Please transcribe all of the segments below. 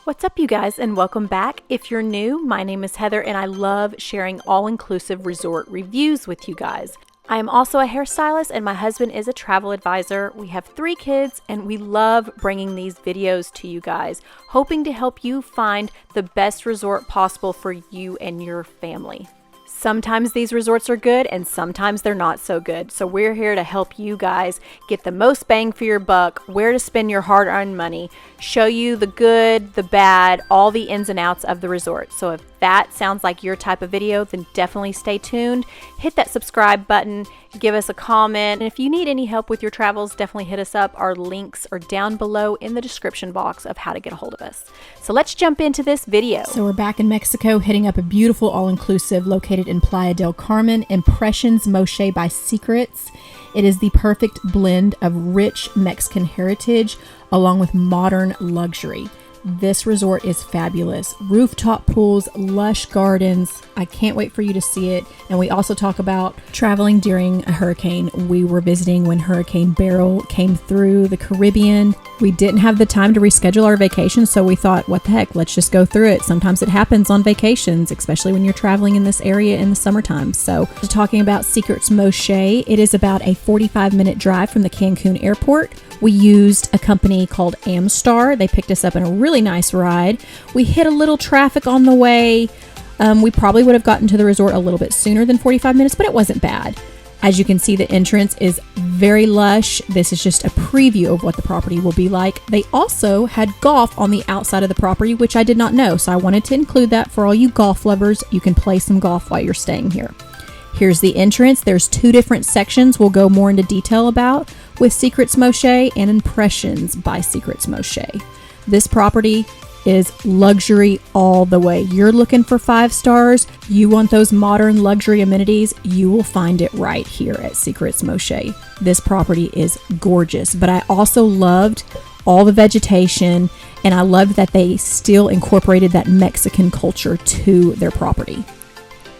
What's up, you guys, and welcome back. If you're new, my name is Heather and I love sharing all-inclusive resort reviews with you guys. I am also a hairstylist and my husband is a travel advisor. We have 3 kids and we love bringing these videos to you guys, hoping to help you find the best resort possible for you and your family. Sometimes these resorts are good and sometimes they're not so good. So we're here to help you guys get the most bang for your buck, where to spend your hard-earned money, show you the good, the bad, all the ins and outs of the resort. So if that sounds like your type of video, then definitely stay tuned. Hit that subscribe button, give us a comment, and if you need any help with your travels, definitely hit us up. Our links are down below in the description box of how to get a hold of us. So let's jump into this video. So we're back in Mexico, hitting up a beautiful all-inclusive located in Playa del Carmen, Impressions Moxche by Secrets. It is the perfect blend of rich Mexican heritage along with modern luxury. This resort is fabulous. Rooftop pools, lush gardens. I can't wait for you to see it. And we also talk about traveling during a hurricane. We were visiting when Hurricane Beryl came through the Caribbean. We didn't have the time to reschedule our vacation, so we thought, what the heck, let's just go through it. Sometimes it happens on vacations, especially when you're traveling in this area in the summertime. So talking about Secrets Moxche, it is about a 45-minute drive from the Cancun airport. We used a company called Amstar. They picked us up in a really nice ride. We hit a little traffic on the way. We probably would have gotten to the resort a little bit sooner than 45 minutes, but it wasn't bad. As you can see, the entrance is very lush. This is just a preview of what the property will be like. They also had golf on the outside of the property, which I did not know, so I wanted to include that for all you golf lovers. You can play some golf while you're staying here. Here's the entrance. There's 2 different sections we'll go more into detail about with Secrets Moxche and Impressions by Secrets Moxche. This property is luxury all the way. You're looking for 5 stars. You want those modern luxury amenities. You will find it right here at Secrets Moxche. This property is gorgeous, but I also loved all the vegetation and I loved that they still incorporated that Mexican culture to their property.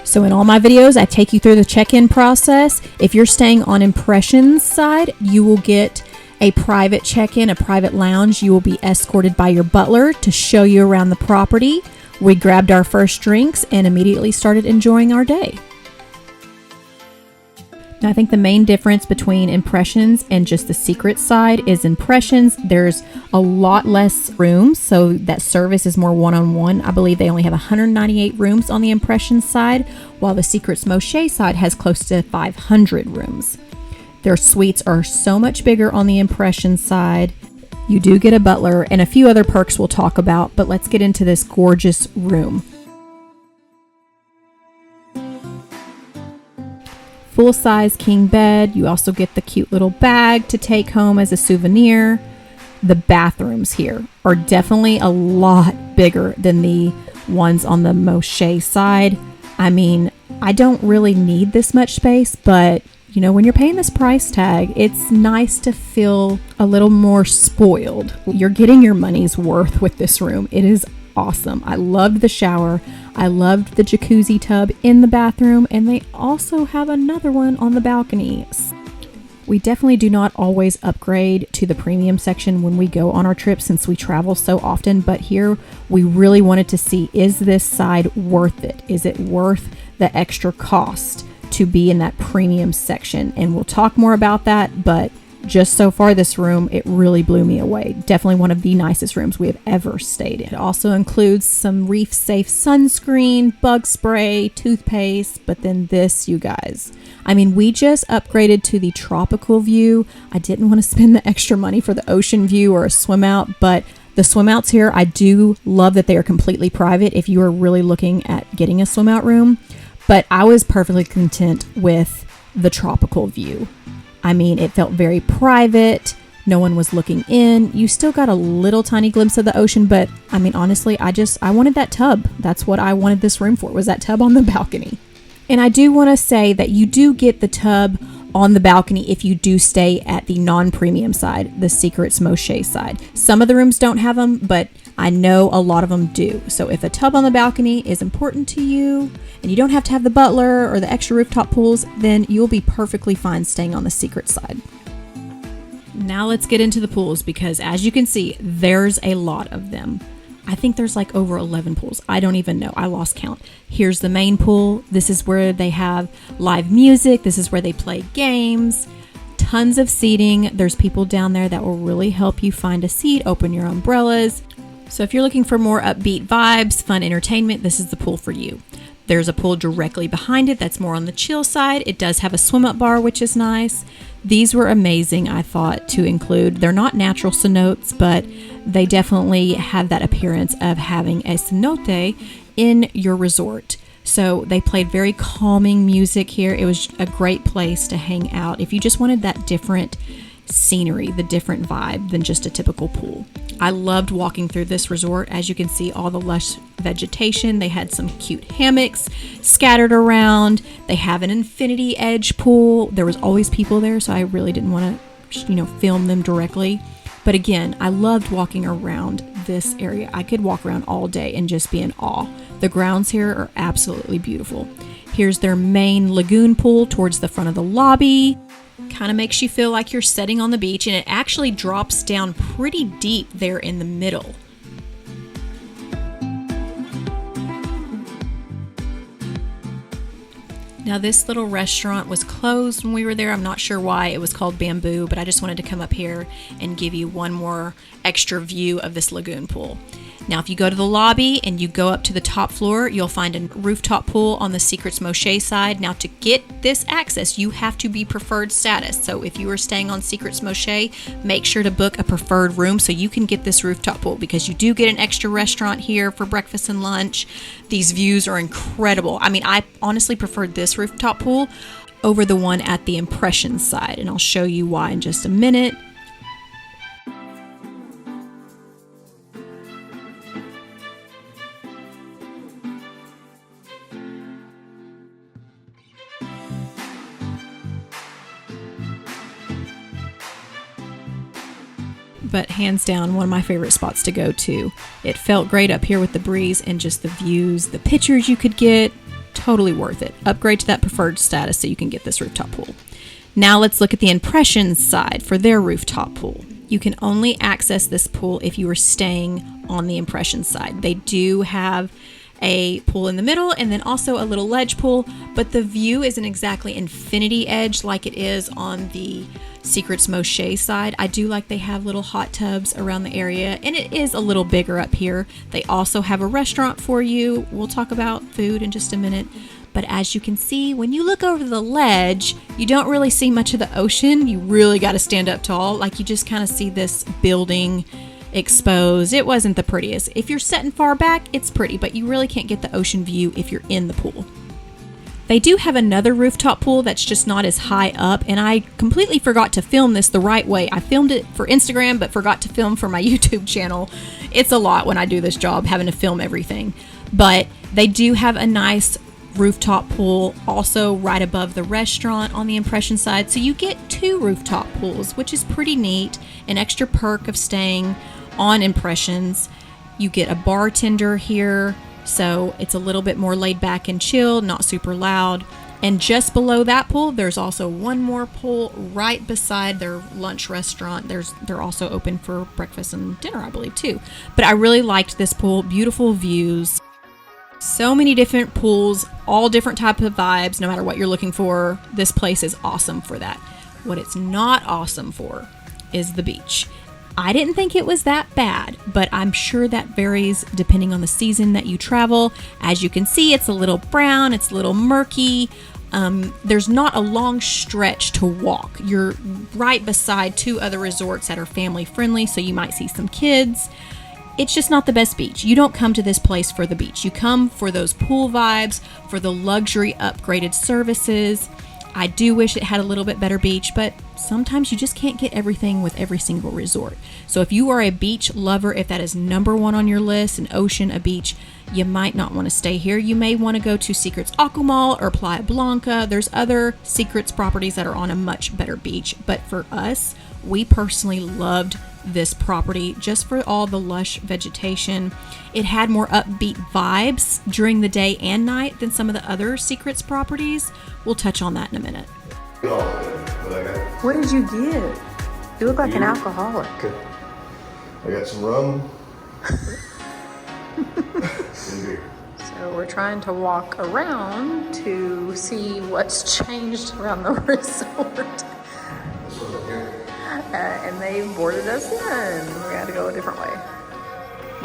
So in all my videos, I take you through the check-in process. If you're staying on Impressions side, you will get a private check-in, a private lounge. You will be escorted by your butler to show you around the property. We grabbed our first drinks and immediately started enjoying our day. Now, I think the main difference between Impressions and just the Secrets side is Impressions, there's a lot less rooms, so that service is more one-on-one. I believe they only have 198 rooms on the Impressions side, while the Secrets Moxche side has close to 500 rooms. Their suites are so much bigger on the Impressions side. You do get a butler and a few other perks we'll talk about, but let's get into this gorgeous room. Full-size king bed. You also get the cute little bag to take home as a souvenir. The bathrooms here are definitely a lot bigger than the ones on the Moxche side. I mean, I don't really need this much space, but you know, when you're paying this price tag, it's nice to feel a little more spoiled. You're getting your money's worth with this room. It is awesome. I loved the shower. I loved the jacuzzi tub in the bathroom, and they also have another one on the balcony. We definitely do not always upgrade to the premium section when we go on our trips since we travel so often, but here we really wanted to see, is this side worth it? Is it worth the extra cost to be in that premium section? And we'll talk more about that, but just so far, this room, it really blew me away. Definitely one of the nicest rooms we have ever stayed in. It also includes some reef-safe sunscreen, bug spray, toothpaste, but then this, you guys. I mean, we just upgraded to the tropical view. I didn't want to spend the extra money for the ocean view or a swim out, but the swim outs here, I do love that they are completely private if you are really looking at getting a swim out room. But I was perfectly content with the tropical view. I mean, it felt very private. No one was looking in. You still got a little tiny glimpse of the ocean, but I mean, honestly, I wanted that tub. That's what I wanted this room for, was that tub on the balcony. And I do want to say that you do get the tub on the balcony if you do stay at the non-premium side, the Secrets Moxche side. Some of the rooms don't have them, but I know a lot of them do. So if a tub on the balcony is important to you and you don't have to have the butler or the extra rooftop pools, then you'll be perfectly fine staying on the Secret side. Now let's get into the pools because as you can see, there's a lot of them. I think there's like over 11 pools. I don't even know. I lost count. Here's the main pool. This is where they have live music. This is where they play games. Tons of seating. There's people down there that will really help you find a seat, open your umbrellas. So if you're looking for more upbeat vibes, fun entertainment, this is the pool for you. There's a pool directly behind it that's more on the chill side. It does have a swim-up bar, which is nice. These were amazing, I thought, to include. They're not natural cenotes, but they definitely have that appearance of having a cenote in your resort. So they played very calming music here. It was a great place to hang out if you just wanted that different scenery, the different vibe than just a typical pool. I loved walking through this resort. As you can see, all the lush vegetation. They had some cute hammocks scattered around. They have an infinity edge pool. There was always people there, so I really didn't want to, film them directly. But again, I loved walking around this area. I could walk around all day and just be in awe. The grounds here are absolutely beautiful. Here's their main lagoon pool towards the front of the lobby. Kind of makes you feel like you're sitting on the beach, and it actually drops down pretty deep there in the middle. Now this little restaurant was closed when we were there. I'm not sure why. It was called Bamboo, but I just wanted to come up here and give you one more extra view of this lagoon pool. Now, if you go to the lobby and you go up to the top floor, you'll find a rooftop pool on the Secrets Moxche side. Now, to get this access, you have to be preferred status. So if you are staying on Secrets Moxche, make sure to book a preferred room so you can get this rooftop pool, because you do get an extra restaurant here for breakfast and lunch. These views are incredible. I mean, I honestly preferred this rooftop pool over the one at the Impressions side, and I'll show you why in just a minute. But hands down, one of my favorite spots to go to. It felt great up here with the breeze and just the views, the pictures you could get, totally worth it. Upgrade to that preferred status so you can get this rooftop pool. Now let's look at the Impressions side for their rooftop pool. You can only access this pool if you are staying on the Impressions side. They do have a pool in the middle and then also a little ledge pool, but the view isn't exactly infinity edge like it is on the Secrets Moxche side. I do like they have little hot tubs around the area, and it is a little bigger up here. They also have a restaurant for you. We'll talk about food in just a minute. But as you can see, when you look over the ledge, you don't really see much of the ocean. You really got to stand up tall. Like, you just kind of see this building exposed. It wasn't the prettiest. If you're sitting far back, it's pretty, but you really can't get the ocean view if you're in the pool. They do have another rooftop pool that's just not as high up, and I completely forgot to film this the right way. I filmed it for Instagram, but forgot to film for my YouTube channel. It's a lot when I do this job, having to film everything. But they do have a nice rooftop pool also right above the restaurant on the Impression side. So you get two rooftop pools, which is pretty neat. An extra perk of staying on Impressions. You get a bartender here, so it's a little bit more laid back and chill, not super loud. And just below that pool, there's also one more pool right beside their lunch restaurant. They're also open for breakfast and dinner, I believe, too. But I really liked this pool. Beautiful views. So many different pools, all different types of vibes, no matter what you're looking for. This place is awesome for that. What it's not awesome for is the beach. I didn't think it was that bad, but I'm sure that varies depending on the season that you travel. As you can see, it's a little brown, it's a little murky. There's not a long stretch to walk. You're right beside two other resorts that are family friendly, so you might see some kids. It's just not the best beach. You don't come to this place for the beach. You come for those pool vibes, for the luxury upgraded services. I do wish it had a little bit better beach, but sometimes you just can't get everything with every single resort. So if you are a beach lover, if that is number one on your list, an ocean, a beach, you might not want to stay here. You may want to go to Secrets Aquamal or Playa Blanca. There's other Secrets properties that are on a much better beach. But for us, we personally loved this property just for all the lush vegetation. It had more upbeat vibes during the day and night than some of the other Secrets properties. We'll touch on that in a minute. What did you get? You look like an alcoholic. I got some rum. So we're trying to walk around to see what's changed around the resort. And they boarded us in. We had to go a different way.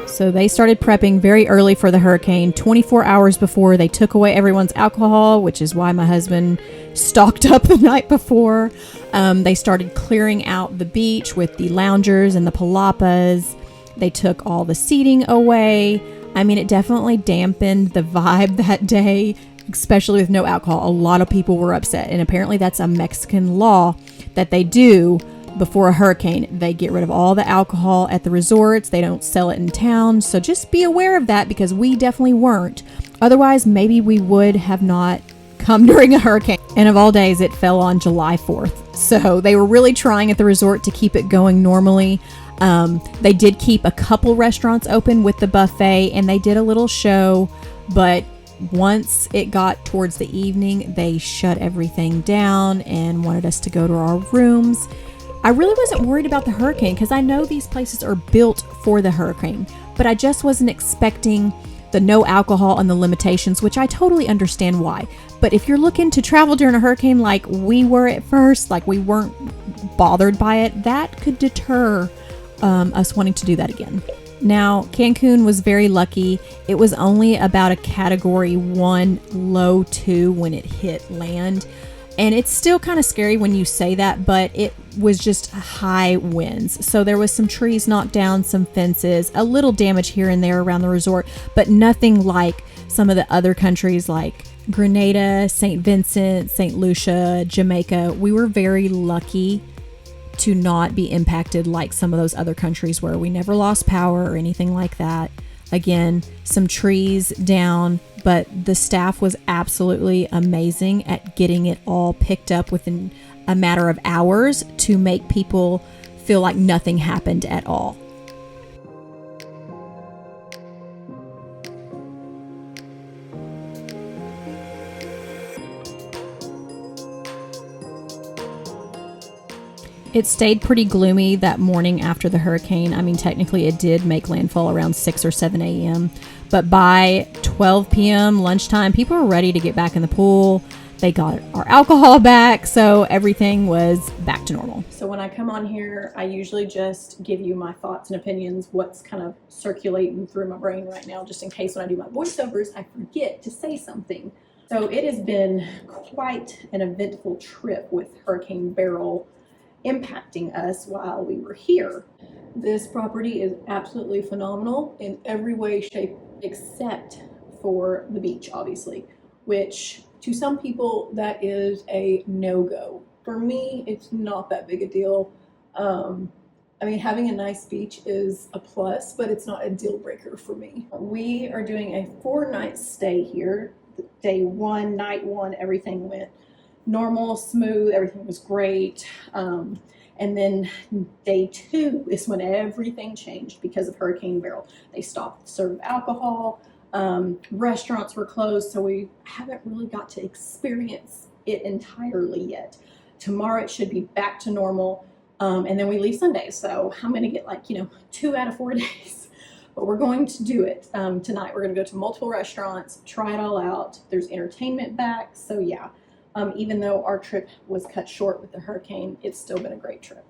So they started prepping very early for the hurricane, 24 hours before. They took away everyone's alcohol, which is why my husband stocked up the night before. They started clearing out the beach with the loungers and the palapas. They took all the seating away. I mean, it definitely dampened the vibe that day, especially with no alcohol. A lot of people were upset, and apparently that's a Mexican law that they do. Before a hurricane, they get rid of all the alcohol at the resorts. They don't sell it in town. So just be aware of that, because we definitely weren't. Otherwise, maybe we would have not come during a hurricane. And of all days, it fell on July 4th. So they were really trying at the resort to keep it going normally. They did keep a couple restaurants open with the buffet, and they did a little show. But once it got towards the evening, they shut everything down and wanted us to go to our rooms. I really wasn't worried about the hurricane, because I know these places are built for the hurricane, but I just wasn't expecting the no alcohol and the limitations, which I totally understand why. But if you're looking to travel during a hurricane like we were at first, like we weren't bothered by it, that could deter us wanting to do that again. Now, Cancun was very lucky. It was only about a category 1, low 2 when it hit land. And it's still kind of scary when you say that, but it was just high winds. So there was some trees knocked down, some fences, a little damage here and there around the resort, but nothing like some of the other countries like Grenada, St. Vincent, St. Lucia, Jamaica. We were very lucky to not be impacted like some of those other countries where we never lost power or anything like that. Again, some trees down, but the staff was absolutely amazing at getting it all picked up within a matter of hours to make people feel like nothing happened at all. It stayed pretty gloomy that morning after the hurricane. I mean, technically it did make landfall around 6 or 7 a.m. But by 12 p.m. lunchtime, people were ready to get back in the pool. They got our alcohol back, so everything was back to normal. So when I come on here, I usually just give you my thoughts and opinions, what's kind of circulating through my brain right now, just in case when I do my voiceovers, I forget to say something. So it has been quite an eventful trip with Hurricane Beryl impacting us while we were here. This property is absolutely phenomenal in every way, shape, except for the beach, obviously, which to some people that is a no-go. For me, it's not that big a deal. I mean, having a nice beach is a plus, but it's not a deal breaker for me. We are doing a 4-night stay here. Day 1, night 1, everything went normal, smooth, everything was great. And then day 2 is when everything changed because of Hurricane Beryl. They stopped to serve alcohol, restaurants were closed, so we haven't really got to experience it entirely yet. Tomorrow it should be back to normal, and then we leave Sunday, so I'm gonna get like, 2 out of 4 days. But we're going to do it tonight. We're gonna go to multiple restaurants, try it all out. There's entertainment back, so yeah. Even though our trip was cut short with the hurricane, it's still been a great trip.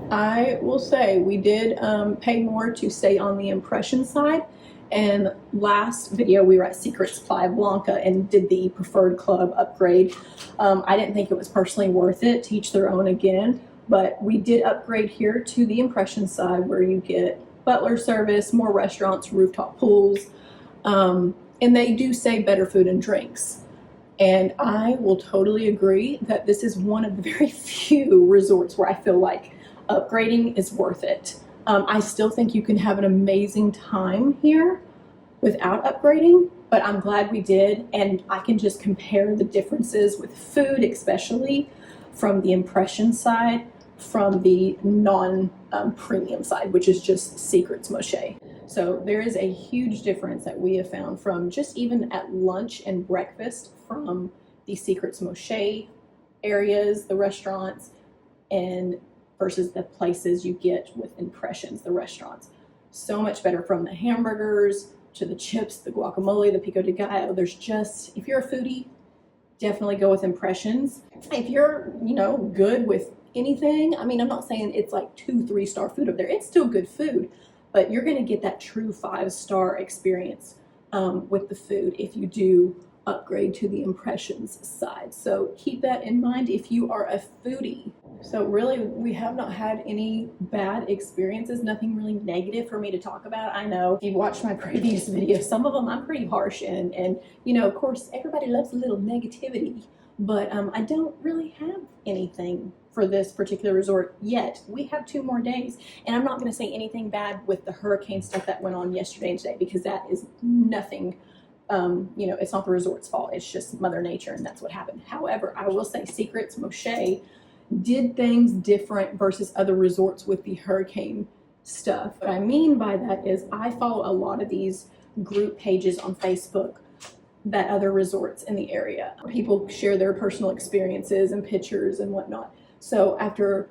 I will say we did pay more to stay on the Impressions side. And last video we were at Secrets Playa Blanca and did the preferred club upgrade. I didn't think it was personally worth it, to each their own again, but we did upgrade here to the Impressions side where you get butler service, more restaurants, rooftop pools, and they do say better food and drinks. And I will totally agree that this is one of the very few resorts where I feel like upgrading is worth it. I still think you can have an amazing time here without upgrading, but I'm glad we did. And I can just compare the differences with food, especially from the Impressions side, from the non-premium side, which is just Secrets Moxche. So there is a huge difference that we have found from just even at lunch and breakfast from the Secrets Moxche areas, the restaurants, and versus the places you get with Impressions, the restaurants. So much better from the hamburgers, to the chips, the guacamole, the pico de gallo. There's just, if you're a foodie, definitely go with Impressions. If you're, you know, good with anything, I mean, I'm not saying it's like 2-3 star food up there. It's still good food, but you're going to get that true 5-star experience with the food if you do upgrade to the Impressions side. So keep that in mind if you are a foodie. So really, we have not had any bad experiences, nothing really negative for me to talk about. I know if you've watched my previous videos, some of them I'm pretty harsh in, and you know, of course, everybody loves a little negativity, but I don't really have anything for this particular resort yet. We have 2 more days, and I'm not going to say anything bad with the hurricane stuff that went on yesterday and today, because that is nothing. You know, it's not the resort's fault. It's just Mother Nature, and that's what happened. However, I will say Secrets Moxche did things different versus other resorts with the hurricane stuff. What I mean by that is I follow a lot of these group pages on Facebook that other resorts in the area. People share their personal experiences and pictures and whatnot. So after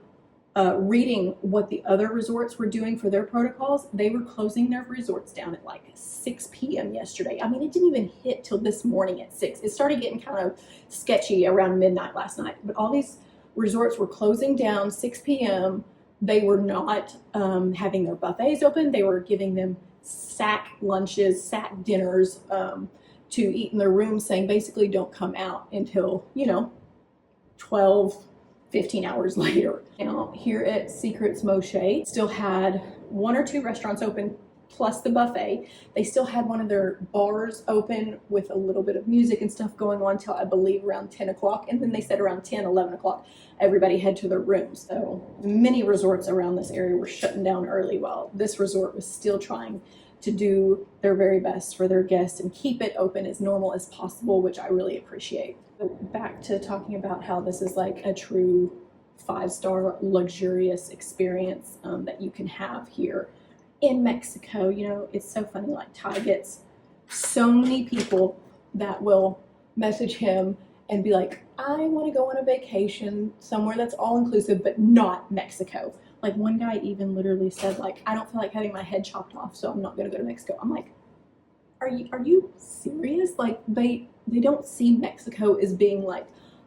reading what the other resorts were doing for their protocols, they were closing their resorts down at like 6 p.m. yesterday. I mean, it didn't even hit till this morning at 6. It started getting kind of sketchy around midnight last night, but all these resorts were closing down 6 p.m. They were not having their buffets open. They were giving them sack lunches, sack dinners to eat in their rooms, saying basically don't come out until, you know, 12-15 hours later. Now, here at Secrets Moxche, still had 1 or 2 restaurants open, plus the buffet. They still had one of their bars open with a little bit of music and stuff going on till I believe around 10 o'clock. And then they said around 10, 11 o'clock, everybody head to their rooms. So many resorts around this area were shutting down early, while this resort was still trying to do their very best for their guests and keep it open as normal as possible, which I really appreciate. So back to talking about how this is like a true 5-star luxurious experience that you can have here in Mexico. You know, it's so funny, like Ty gets so many people that will message him and be like, I want to go on a vacation somewhere that's all inclusive, but not Mexico. Like one guy even literally said, like, I don't feel like having my head chopped off, so I'm not going to go to Mexico. I'm like, are you serious? Like they don't see Mexico as being like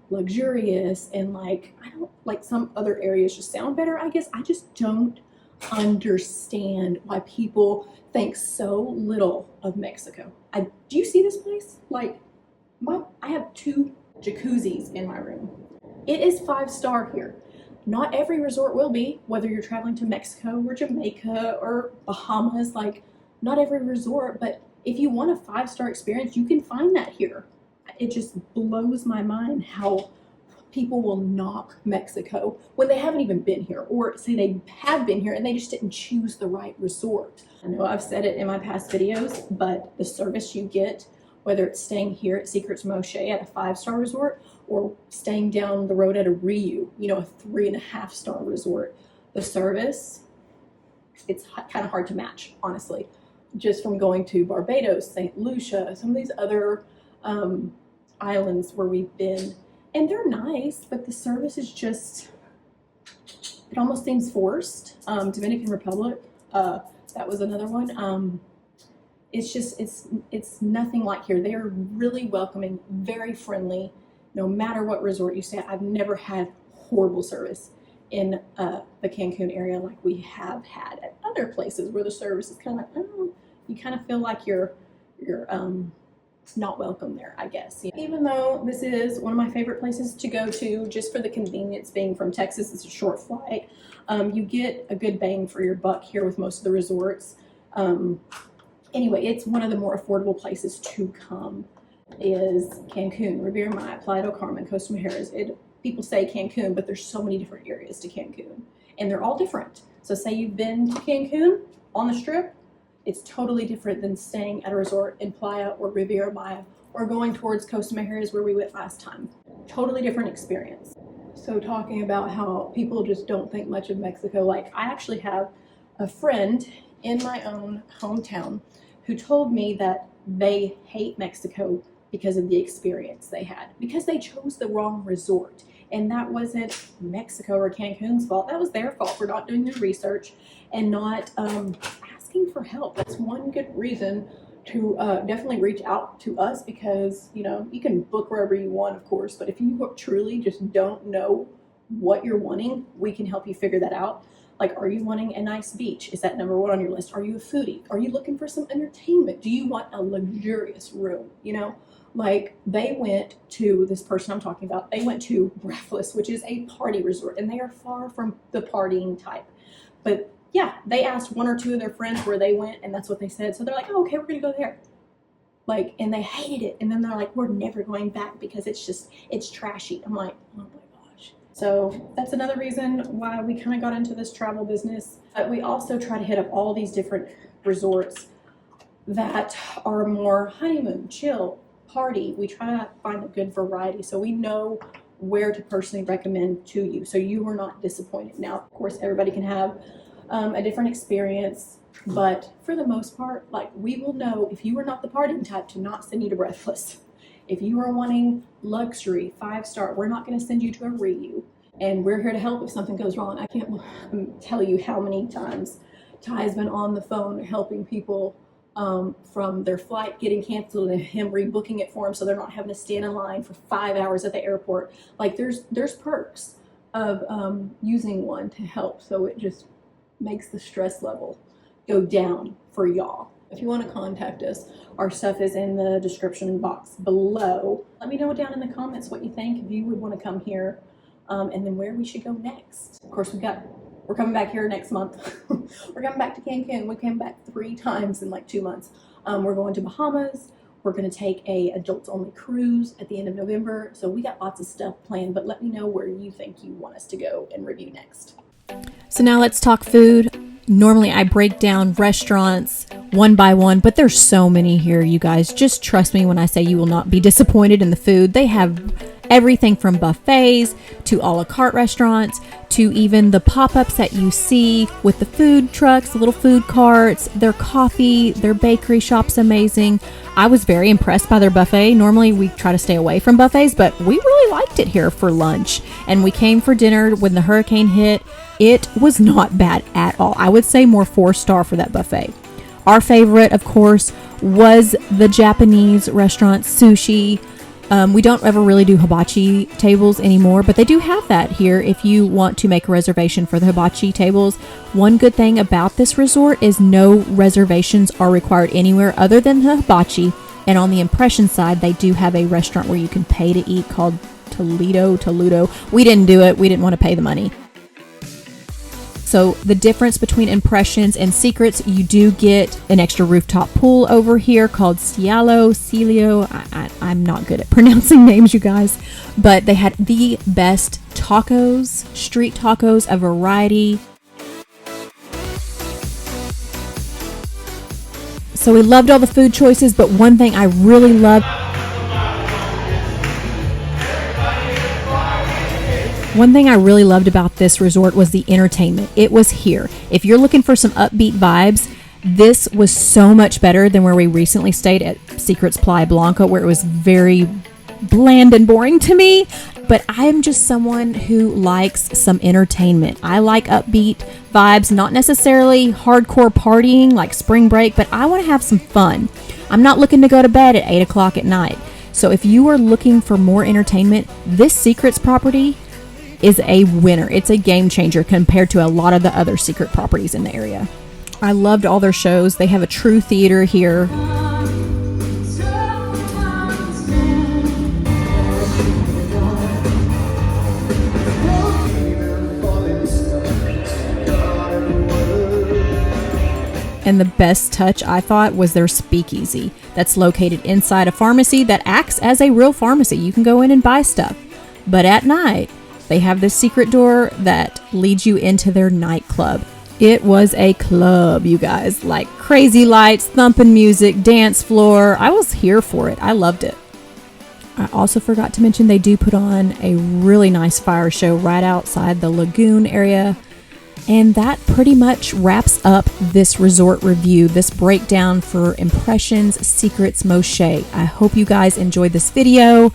luxurious and like, I don't, like some other areas just sound better, I guess. I just don't understand why people think so little of Mexico. Do you see this place? Like I have 2 jacuzzis in my room. It is 5-star here. Not every resort will be, whether you're traveling to Mexico or Jamaica or Bahamas, like not every resort, but if you want a 5-star experience, you can find that here. It just blows my mind how people will knock Mexico when they haven't even been here, or say they have been here and they just didn't choose the right resort. I know I've said it in my past videos, but the service you get, whether it's staying here at Secrets Moxche at a 5-star resort or staying down the road at a Riu, you know, a 3.5-star resort, the service, it's kind of hard to match, honestly. Just from going to Barbados, St. Lucia, some of these other islands where we've been, and they're nice, but the service is just, it almost seems forced. Dominican Republic, that was another one. It's just, it's nothing like here. They are really welcoming, very friendly, no matter what resort you stay at. I've never had horrible service in the Cancun area like we have had at other places where the service is kind of like, oh, you kind of feel like you're not welcome there, I guess. Even though this is one of my favorite places to go to, just for the convenience, being from Texas, it's a short flight. You get a good bang for your buck here with most of the resorts. Anyway, it's one of the more affordable places to come is Cancun, Riviera Maya, Playa del Carmen, Costa Mujeres. People say Cancun, but there's so many different areas to Cancun, and they're all different. So say you've been to Cancun on the Strip, it's totally different than staying at a resort in Playa or Riviera Maya or going towards Costa Mujeres where we went last time. Totally different experience. So talking about how people just don't think much of Mexico, like I actually have a friend in my own hometown who told me that they hate Mexico because of the experience they had, because they chose the wrong resort. And that wasn't Mexico or Cancun's fault. That was their fault for not doing their research and not asking for help. That's one good reason to definitely reach out to us, because you know, you can book wherever you want, of course, but if you truly just don't know what you're wanting, we can help you figure that out. Like, are you wanting a nice beach? Is that number one on your list? Are you a foodie? Are you looking for some entertainment? Do you want a luxurious room? You know, like, they went to, this person I'm talking about, they went to Breathless, which is a party resort, and they are far from the partying type. But yeah, they asked one or two of their friends where they went, and that's what they said. So they're like, oh, okay, we're gonna go there. Like, and they hated it. And then they're like, we're never going back because it's trashy. I'm like, oh my gosh. So that's another reason why we kind of got into this travel business. But we also try to hit up all these different resorts that are more honeymoon, chill, party. We try to find a good variety so we know where to personally recommend to you, so you are not disappointed. Now, of course, everybody can have a different experience, but for the most part, like, we will know if you are not the partying type to not send you to Breathless. If you are wanting luxury, 5-star, we're not going to send you to a RIU, and we're here to help if something goes wrong. I can't tell you how many times Ty's been on the phone helping people from their flight getting canceled and him rebooking it for them so they're not having to stand in line for 5 hours at the airport. Like, there's perks of using one to help, so it just makes the stress level go down for y'all. If you want to contact us, our stuff is in the description box below. Let me know down in the comments what you think, if you would want to come here, and then where we should go next. Of course, we're coming back here next month. We're coming back to Cancun. We came back 3 times in like 2 months. We're going to Bahamas. We're going to take a adults only cruise at the end of November. So we got lots of stuff planned, but let me know where you think you want us to go and review next. So now let's talk food. Normally I break down restaurants one by one, but there's so many here, you guys. Just trust me when I say you will not be disappointed in the food. They have everything from buffets to a la carte restaurants to even the pop-ups that you see with the food trucks, the little food carts, their coffee, their bakery shop's amazing. I was very impressed by their buffet. Normally we try to stay away from buffets, but we really liked it here for lunch. And we came for dinner when the hurricane hit. It was not bad at all. I would say more 4-star for that buffet. Our favorite, of course, was the Japanese restaurant Sushi. We don't ever really do hibachi tables anymore, but they do have that here if you want to make a reservation for the hibachi tables. One good thing about this resort is no reservations are required anywhere other than the hibachi. And on the Impressions side, they do have a restaurant where you can pay to eat called Toledo. We didn't do it. We didn't want to pay the money. So the difference between Impressions and Secrets, you do get an extra rooftop pool over here called Celio. I'm not good at pronouncing names, you guys. But they had the best tacos, street tacos, a variety. So we loved all the food choices, but one thing I really loved about this resort was the entertainment. It was here. If you're looking for some upbeat vibes, this was so much better than where we recently stayed at Secrets Playa Blanca, where it was very bland and boring to me. But I am just someone who likes some entertainment. I like upbeat vibes, not necessarily hardcore partying like spring break, but I want to have some fun. I'm not looking to go to bed at 8 o'clock at night. So if you are looking for more entertainment, this Secrets property is a winner. It's a game changer compared to a lot of the other secret properties in the area. I loved all their shows. They have a true theater here. And the best touch, I thought, was their speakeasy that's located inside a pharmacy that acts as a real pharmacy. You can go in and buy stuff. But at night, they have this secret door that leads you into their nightclub. It was a club, you guys. Like crazy lights, thumping music, dance floor. I was here for it. I loved it. I also forgot to mention they do put on a really nice fire show right outside the lagoon area. And that pretty much wraps up this resort review, this breakdown for Impressions Secrets Moxche. I hope you guys enjoyed this video.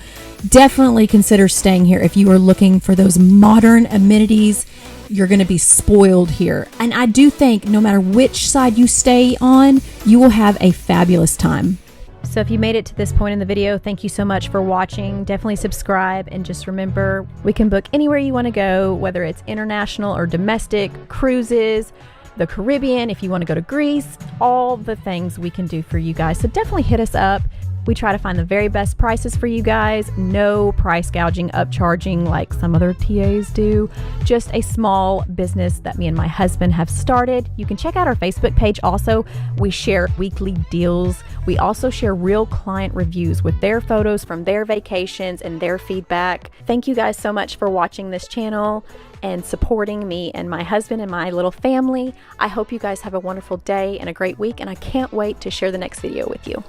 Definitely consider staying here if you are looking for those modern amenities You're going to be spoiled here. And I do think no matter which side you stay on, you will have a fabulous time. So if you made it to this point in the video, thank you so much for watching. Definitely subscribe, and just remember, we can book anywhere you want to go, whether it's international or domestic, cruises, the Caribbean, if you want to go to Greece, all the things we can do for you guys. So definitely hit us up. We try to find the very best prices for you guys. No price gouging, upcharging like some other TAs do. Just a small business that me and my husband have started. You can check out our Facebook page also. We share weekly deals. We also share real client reviews with their photos from their vacations and their feedback. Thank you guys so much for watching this channel and supporting me and my husband and my little family. I hope you guys have a wonderful day and a great week, and I can't wait to share the next video with you.